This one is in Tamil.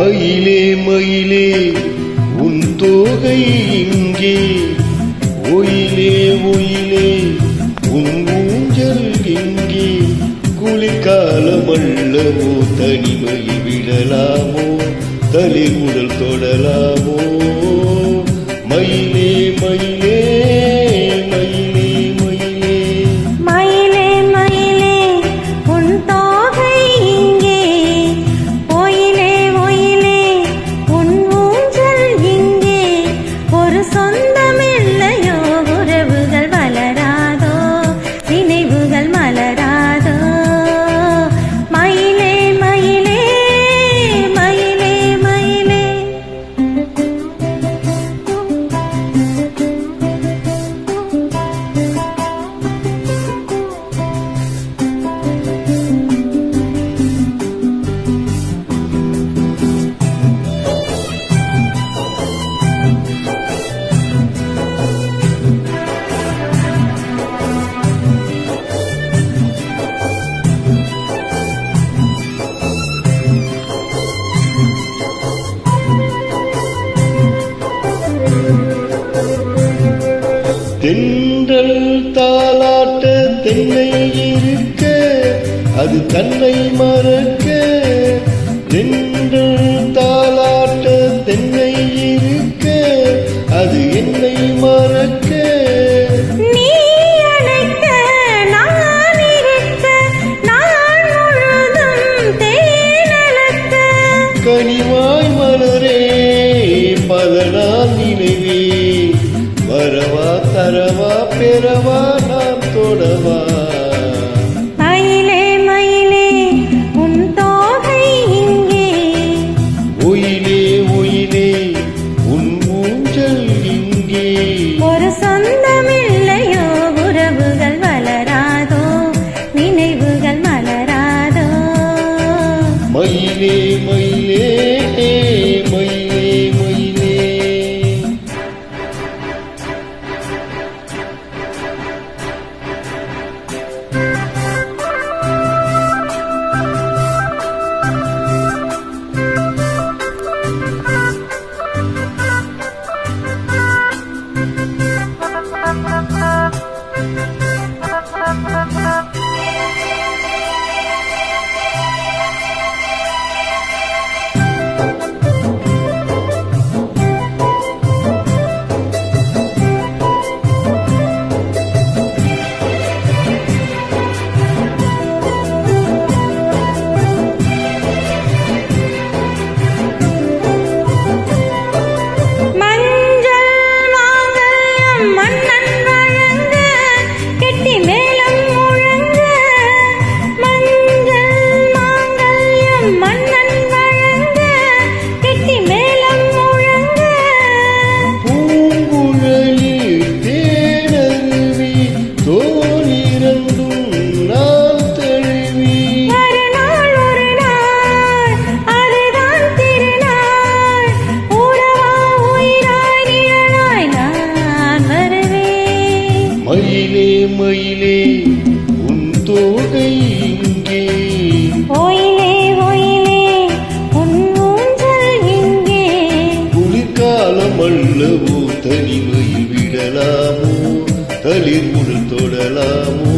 மயிலே மயிலே உன் தோகை இங்கே, ஒயிலே ஒயிலே உன் ஊஞ்சல் இங்கே. குளிர்காலமல்லவோ தனிமையில் விடலாமோ, தளிர் உடல் தொடலாமோ. மயிலே மயிலே மயிலே மயிலே மயிலே மயிலே உன் தோகை இங்கே, ஒயிலே ஒயிலே உன் ஊஞ்சல் இங்கே. ஒரு சொந்தமில்லையோ, உறவுகள் வளராதோ, நினைவுகள் மலராதோ. மயிலே மயிலே மயிலே மயிலே தென்றல் தாலாட்ட தென்னை இருக்க, அது தன்னை மறக்க. தென்றல் தாலாட்ட தென்னை இருக்க, அது என்னை மறக்க. நீ அழைக்க நான் இருக்க, நான் முழுதும் தேனளக்க. கனிவாய் மலரே பல நாள் நினைவே, வரவா தரவா பெறவா நான் தொடவா. மயிலே மயிலே உன் தோகை இங்கே, ஒயிலே ஒயிலே உன் ஊஞ்சல் இங்கே. ஒரு சொந்தமில்லையோ, உறவுகள் வளராதோ, நினைவுகள் மலராதோ. மயிலே மயிலே மயிலே மயிலே மன்னன் வழங்க கெட்டி மேளம் முழங்க. மஞ்சள் மாங்கல்யம் மன்னன் வழங்க கெட்டி மேளம் முழங்க. பூங்குழலில் தேனருவி தோளிரண்டும் நான் தழுவி. ஒரு நாள் அதுதான் திருநாள், உறவா உயிராய் நிழலாய் நான் வருவேன். மயிலே மயிலே உன் தோகை இங்கே, ஒயிலே ஒயிலே உன் ஊஞ்சல் இங்கே. குளிர்காலம் அல்லவோ தனிமையில் விடலாமோ, தளிர் உடல் தொடலாமோ.